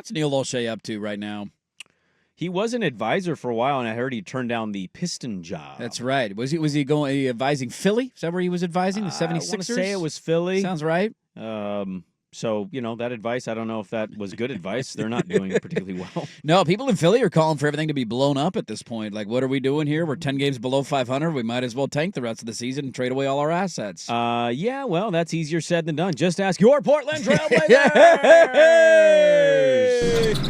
What's Neil Olshey up to right now? He was an advisor for a while, and I heard he turned down the Piston job. That's right. Was he advising Philly? Is that where he was advising, the 76ers? I want to say it was Philly. Sounds right. So, that advice, I don't know if that was good advice. They're not doing particularly well. No, people in Philly are calling for everything to be blown up at this point. Like, what are we doing here? We're 10 games below 500. We might as well tank the rest of the season and trade away all our assets. Yeah, well, that's easier said than done. Just ask your Portland Trailblazers!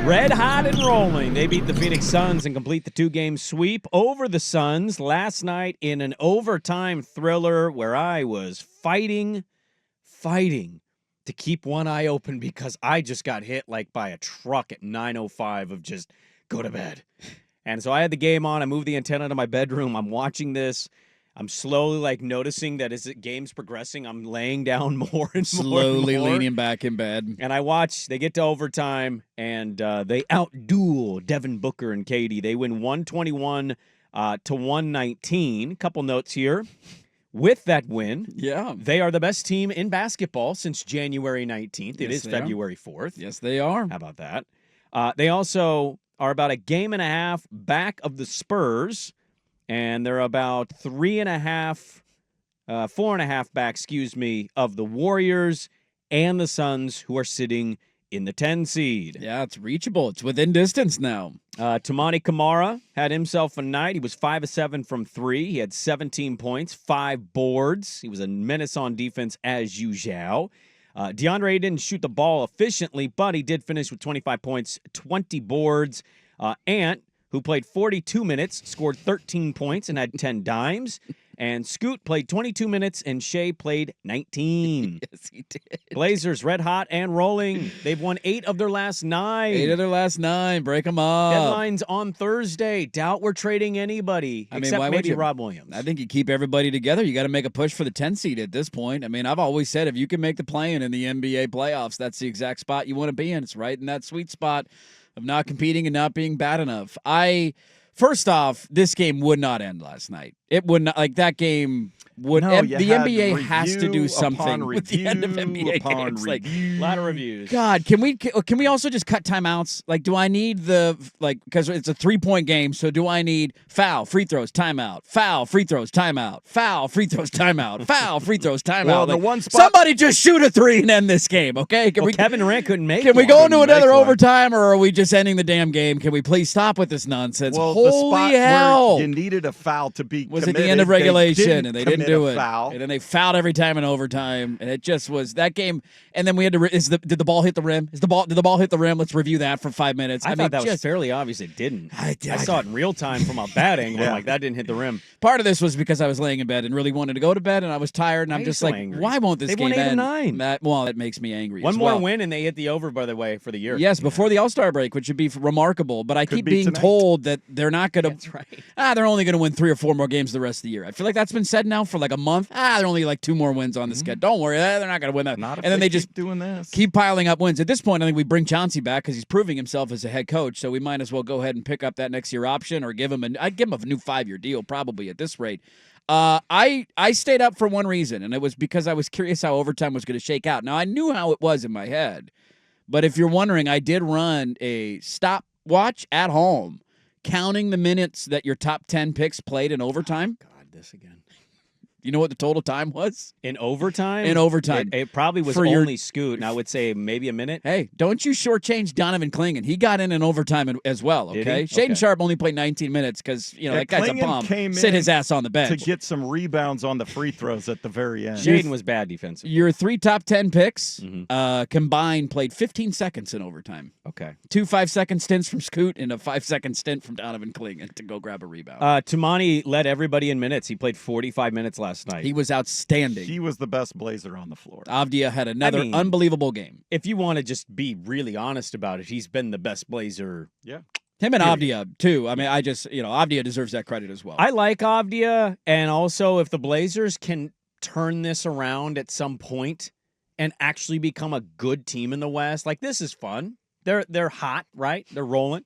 Red hot and rolling. They beat the Phoenix Suns and complete the 2-game sweep over the Suns last night in an overtime thriller where I was fighting to keep one eye open because I just got hit like by a truck at 9:05 of just go to bed. And so I had the game on. I moved the antenna to my bedroom. I'm watching this. I'm slowly noticing that as the game's progressing, I'm laying down more and slowly more. Leaning back in bed. And I watch. They get to overtime, and they outduel Devin Booker and Katie. They win 121 to 119. Couple notes here. With that win, they are the best team in basketball since January 19th. It is February 4th. Yes, they are. How about that? They also are about a game and a half back of the Spurs, and they're about 4.5 back, of the Warriors and the Suns, who are sitting in the 10 seed. Yeah, it's reachable. It's within distance now. Toumani Camara had himself a night. He was 5 of 7 from 3. He had 17 points, 5 boards. He was a menace on defense as usual. DeAndre didn't shoot the ball efficiently, but he did finish with 25 points, 20 boards. Ant, who played 42 minutes, scored 13 points and had 10 dimes. And Scoot played 22 minutes, and Shea played 19. Yes, he did. Blazers, red hot and rolling. They've won 8 of their last 9. 8 of their last 9. Break them up. Deadline's on Thursday. Doubt we're trading anybody, except maybe Rob Williams. I think you keep everybody together. You got to make a push for the 10 seed at this point. I mean, I've always said if you can make the play-in the NBA playoffs, that's the exact spot you want to be in. It's right in that sweet spot of not competing and not being bad enough. First off, this game would not end last night. It would not, that game would. No, the NBA has to do something with the end of NBA games. A lot of reviews. God, can we also just cut timeouts? Do I need because it's a 3-point game, so do I need foul, free throws, timeout, foul, free throws, timeout, foul, free throws, timeout, foul, free throws, timeout? Well, the one spot, somebody just shoot a 3 and end this game, okay? Kevin Durant couldn't make. Can we go into another overtime, or are we just ending the damn game? Can we please stop with this nonsense? Well, holy the spot hell! Where you needed a foul to be was committed, at the end of regulation, and they didn't do it. Foul. And then they fouled every time in overtime, and it just was that game. And then we had to. Did the ball hit the rim? Did the ball hit the rim? Let's review that for 5 minutes. I thought that was fairly obvious. It didn't. I saw it in real time from a bad angle. I'm like, that didn't hit the rim. Part of this was because I was laying in bed and really wanted to go to bed, and I was tired, and I'm just like, angry? why won't this game end? They won 8 of 9. That makes me angry. One more win, and they hit the over, by the way, for the year. Yes, before the All-Star break, which would be remarkable. But I keep being told that they're not going to. That's right. They're only going to win 3 or 4 more games the rest of the year. I feel like that's been said now for a month. They're only 2 more wins on the schedule. Don't worry, they're not going to win that. Not if and then they just doing this. Keep piling up wins. At this point, I think we bring Chauncey back because he's proving himself as a head coach. So we might as well go ahead and pick up that next year option, or I'd give him a new 5-year deal probably at this rate. I stayed up for one reason, and it was because I was curious how overtime was going to shake out. Now, I knew how it was in my head, but if you're wondering, I did run a stopwatch at home, counting the minutes that your top 10 picks played in overtime. Oh, God, this again. You know what the total time was? In overtime? In overtime. It probably was only Scoot, and I would say maybe a minute. Hey, don't you shortchange Donovan Clingan. He got in overtime as well, okay? Shaedon Sharpe only played 19 minutes because, that guy's a bum. Sit his ass on the bench. To get some rebounds on the free throws at the very end. Shaedon was bad defensively. Your 3 top 10 picks combined played 15 seconds in overtime. Okay. 2 5-second stints from Scoot and a 5-second stint from Donovan Clingan to go grab a rebound. Toumani led everybody in minutes. He played 45 minutes last night. He was outstanding. He was the best Blazer on the floor. Avdia had another unbelievable game. If you want to just be really honest about it, he's been the best Blazer. Yeah. Him and Avdia, too. I mean, Avdia deserves that credit as well. I like Avdia, and also if the Blazers can turn this around at some point and actually become a good team in the West, this is fun. They're hot, right? They're rolling.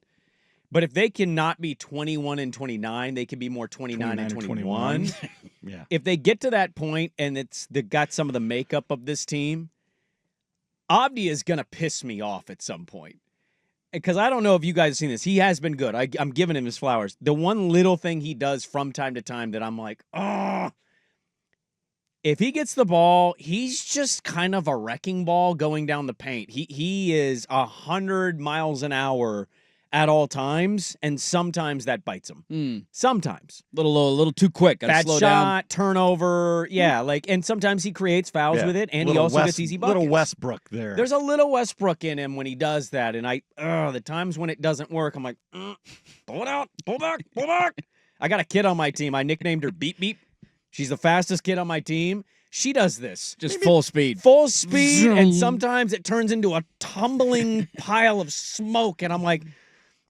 But if they cannot be 21 and 29, they can be more 29 and 21. Yeah. If they get to that point and they got some of the makeup of this team, Abdi is going to piss me off at some point. Because I don't know if you guys have seen this. He has been good. I'm giving him his flowers. The one little thing he does from time to time that I'm like, oh. If he gets the ball, he's just kind of a wrecking ball going down the paint. He is 100 miles an hour at all times, and sometimes that bites him. Sometimes. A little too quick. Gotta Bad slow shot, down. turnover. Yeah, and sometimes he creates fouls with it, and he also gets easy buckets. Little Westbrook there. There's a little Westbrook in him when he does that, and the times when it doesn't work, I'm like, pull it out, pull back, pull back. I got a kid on my team. I nicknamed her Beep Beep. She's the fastest kid on my team. She does this. Just full speed. Full speed, and sometimes it turns into a tumbling pile of smoke, and I'm like,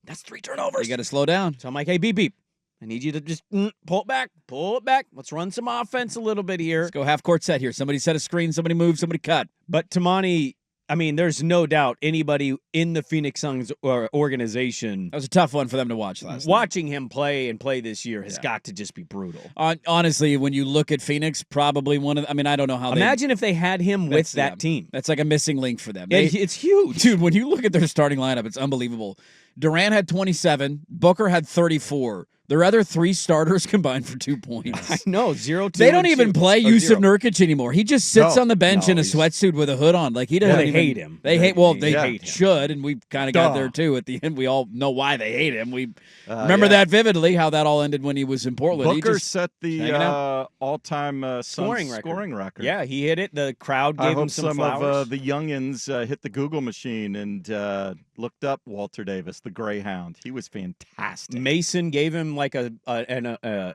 that's 3 turnovers. You got to slow down. So I'm like, hey, Beep Beep, I need you to just pull it back, pull it back. Let's run some offense a little bit here. Let's go half-court set here. Somebody set a screen, somebody move, somebody cut. But Tamani, I mean, there's no doubt anybody in the Phoenix Suns organization. That was a tough one for them to watch last night. Watching him play this year has got to just be brutal. Honestly, when you look at Phoenix, probably one of. I mean, I don't know how. Imagine if they had him with that team. That's like a missing link for them. It's huge, dude. When you look at their starting lineup, it's unbelievable. Durant had 27. Booker had 34. Their other 3 starters combined for 2 points. I know, 0-2. They don't even play Yusuf Nurkic anymore. He just sits on the bench in a sweatsuit with a hood on. Like he doesn't. They hate him. They hate hate him. Should, and we kind of got there too. At the end, we all know why they hate him. We remember that vividly. How that all ended when he was in Portland. Booker set the all-time scoring record. Yeah, he hit it. The crowd gave him some flowers. Of the youngins hit the Google machine and looked up Walter Davis, the Greyhound. He was fantastic. Mason gave him like an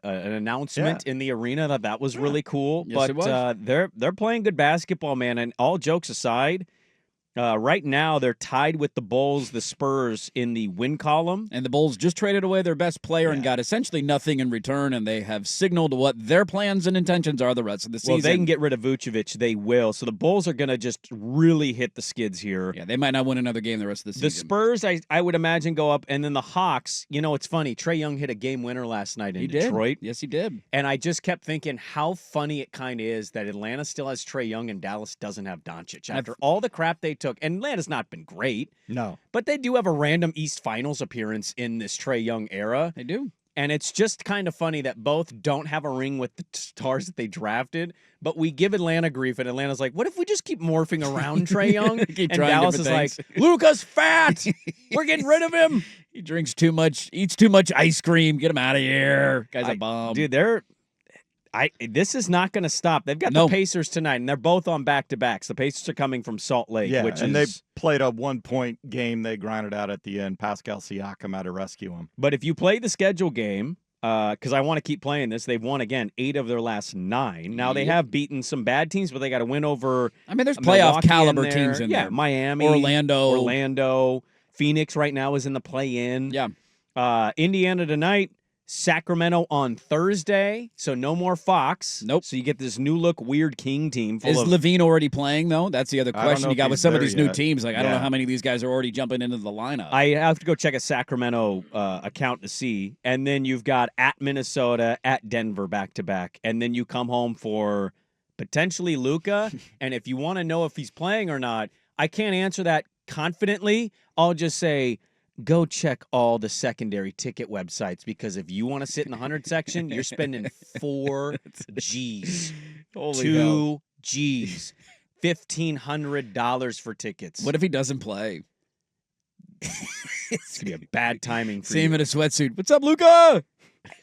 announcement in the arena that was really cool. Yes, but it was. They're playing good basketball, man. And all jokes aside, right now they're tied with the Bulls, the Spurs in the win column. And the Bulls just traded away their best player and got essentially nothing in return, and they have signaled what their plans and intentions are the rest of the season. Well, they can get rid of Vucevic. They will. So the Bulls are going to just really hit the skids here. Yeah, they might not win another game the rest of the season. The Spurs, I would imagine, go up. And then the Hawks, it's funny. Trae Young hit a game winner last night in Detroit. Yes, he did. And I just kept thinking how funny it kind of is that Atlanta still has Trae Young and Dallas doesn't have Doncic. After all the crap they took, and Atlanta's not been great. No. But they do have a random East Finals appearance in this Trae Young era. They do. And it's just kind of funny that both don't have a ring with the stars that they drafted, but we give Atlanta grief, and Atlanta's like, what if we just keep morphing around Trae Young? And Dallas is like, Luka's fat. We're getting rid of him. He drinks too much, eats too much ice cream. Get him out of here. Guy's a bum. Dude, this is not going to stop. They've got the Pacers tonight, and they're both on back-to-backs. The Pacers are coming from Salt Lake. They played a 1-point game. They grinded out at the end. Pascal Siakam had to rescue him. But if you play the schedule game, because I want to keep playing this, they've won, again, 8 of their last 9. Now, they have beaten some bad teams, but they got to win over there's playoff caliber teams in there. Yeah, Miami. Orlando. Phoenix right now is in the play-in. Yeah. Indiana tonight. Sacramento on Thursday, so no more Fox. Nope. So you get this new look weird King team. Is Levine already playing, though? That's the other question you got with some of these new teams. Like, I don't know how many of these guys are already jumping into the lineup. I have to go check a Sacramento account to see. And then you've got at Minnesota, at Denver back-to-back. And then you come home for potentially Luka. And if you want to know if he's playing or not, I can't answer that confidently. I'll just say, go check all the secondary ticket websites, because if you want to sit in the 100 section, you're spending 4 G's. Holy 2 hell. G's. $1,500 for tickets. What if he doesn't play? It's going to be a bad timing for See you. him in a sweatsuit. What's up, Luka?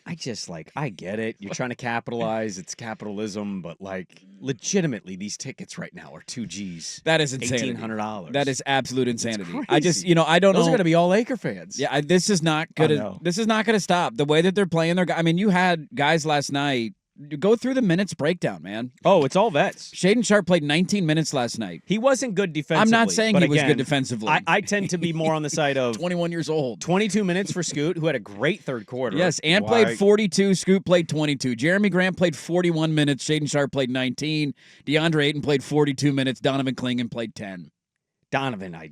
I get it. You're trying to capitalize. It's capitalism, but legitimately, these tickets right now are 2 G's. That is insanity. $1,800. That is absolute insanity. I don't know. Those are going to be all Laker fans. Yeah, this is not gonna. This is not gonna stop. The way that they're playing their. You had guys last night. Go through the minutes breakdown, man. Oh, it's all vets. Shaedon Sharp played 19 minutes last night. He wasn't good defensively. I'm not saying he was good defensively. I tend to be more on the side of 21 years old. 22 minutes for Scoot, who had a great third quarter. Yes, Ant played 42. Scoot played 22. Jeremy Grant played 41 minutes. Shaedon Sharp played 19. DeAndre Ayton played 42 minutes. Donovan Clingan played 10. Donovan's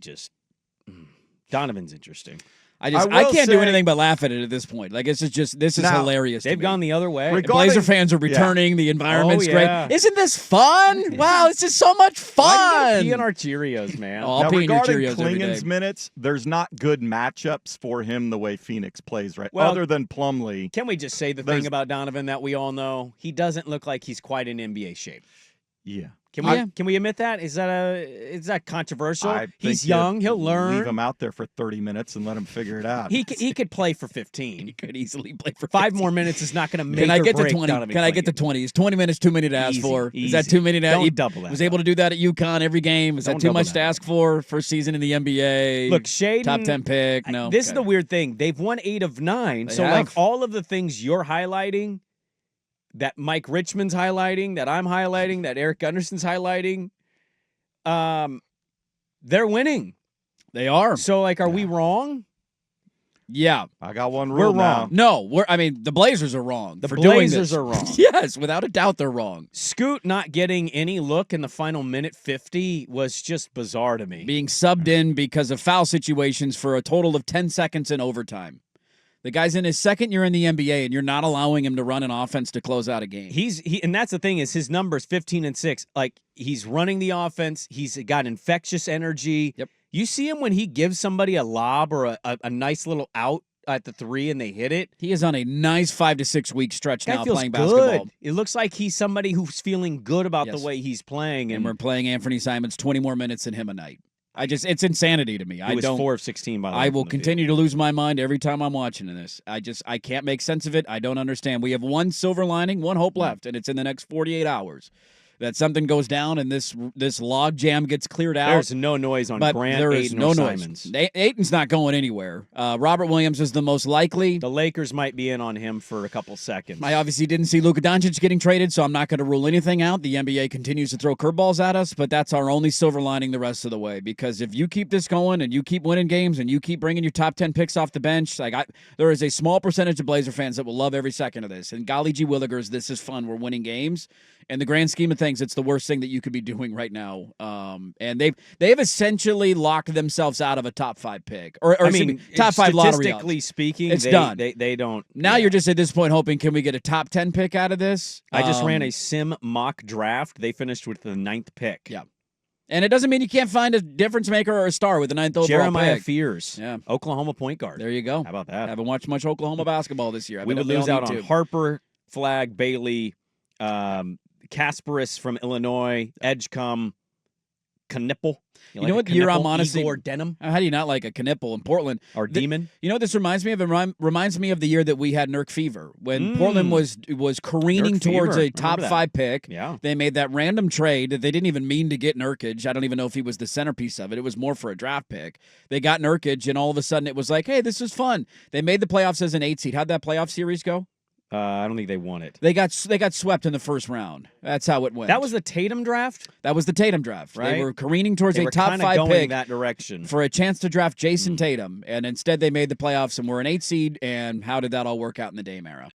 interesting. I will can't do say- anything but laugh at it at this point. Like this is Now, hilarious. to They've me. gone the other way. Regarding- Blazer fans are returning. The environment's Oh, yeah. great. Isn't this fun? Wow, this is so much Why do you fun. gotta pee in our Cheerios, man? Oh, I'll now, pee in your regarding Cheerios every day. Klingen's minutes, there's not good matchups for him the way Phoenix plays right. Well, other than Plumlee. Can we just say the There's- thing about Donovan that we all know? He doesn't look like he's quite in NBA shape. Yeah. Can we admit that? Is that controversial? I He's think young. you He'll learn. Leave him out there for 30 minutes and let him figure it out. He could play for He 15. could easily play for 5 15. more minutes is not going to make Can I or get to break 20? Donovan Can I get to Clingan. 20? Is 20 minutes too many to ask Easy, for? Is easy. that too many to ask? Don't He double that. was able to do that at UConn every game. Is that Don't too double much that. to ask for? First season in the NBA. Look, Shaden, top 10 pick. No. This is Okay. the weird thing. They've won 8 of 9. They So, like, have. all of the things you're highlighting, that Mike Richmond's highlighting, that I'm highlighting, that Eric Gunderson's highlighting, they're winning. They are. So, like, are we wrong? Yeah. I got one We're rule now. wrong. No, I mean, the Blazers are wrong. The for doing Blazers this. are wrong. Yes, without a doubt, they're wrong. Scoot not getting any look in the final minute 50 was just bizarre to me. Being subbed in because of foul situations for a total of 10 seconds in overtime. The guy's in his second year in the NBA, and you're not allowing him to run an offense to close out a game. And that's the thing is his numbers 15 and 6. Like he's running the offense. He's got infectious energy. Yep. You see him when he gives somebody a lob or a nice little out at the 3 and they hit it. He is on a nice 5 to 6 week stretch Guy now feels playing good. basketball. It looks like he's somebody who's feeling good about Yes. the way he's playing. And we're playing Anthony Simons 20 more minutes than him a night. It's insanity to me. he was 4 of 16 by the way. I from will the continue to lose my mind every time I'm watching this. I can't make sense of it. I don't understand. We have one silver lining, one hope left, and it's in the next 48 hours. That something goes down and this log jam gets cleared out. There's no noise on but Grant, there is Ayton, no or noise. Simons. Ayton's not going anywhere. Robert Williams is the most likely. The Lakers might be in on him for a couple seconds. I obviously didn't see Luka Doncic getting traded, so I'm not going to rule anything out. The NBA continues to throw curveballs at us, but that's our only silver lining the rest of the way. Because if you keep this going and you keep winning games and you keep bringing your top 10 picks off the bench, there is a small percentage of Blazer fans that will love every second of this. And golly gee willikers, this is fun. We're winning games. In the grand scheme of things, it's the worst thing that you could be doing right now. And they've essentially locked themselves out of a top 5 pick, or I excuse mean, me, top 5 lottery. statistically speaking, It's done. They don't. Now yeah. you're just at this point hoping, can we get a top 10 pick out of this? I just ran a sim mock draft. They finished with the 9th pick. Yeah. And it doesn't mean you can't find a difference maker or a star with the 9th overall Jeremiah pick. Fears, Yeah. Oklahoma point guard. There you go. How about that? Haven't watched much Oklahoma basketball this year. I We bet would they lose all out need on to. Harper, Flag, Bailey, Kasparis from Illinois, Edgecombe, Knipple. You know what year I'm honestly- Igor Denham How do you not like a Knipple in Portland? or Demon. You know what this reminds me of? It reminds me of the year that we had Nurk Fever when Portland was careening Nurk towards Fever. a top Remember that. 5 pick. Yeah. They made that random trade that they didn't even mean to get Nurkic. I don't even know if he was the centerpiece of it. It was more for a draft pick. They got Nurkic, and all of a sudden it was like, hey, this is fun. They made the playoffs as an 8 seed. How'd that playoff series go? I don't think they won it. They got swept in the first round. That's how it went. That was the Tatum draft, That was the Tatum draft. Right. They were careening towards they a were top kind of 5 going pick that direction. for a chance to draft Jason Tatum, and instead they made the playoffs and were an 8 seed. And how did that all work out in the Dame era?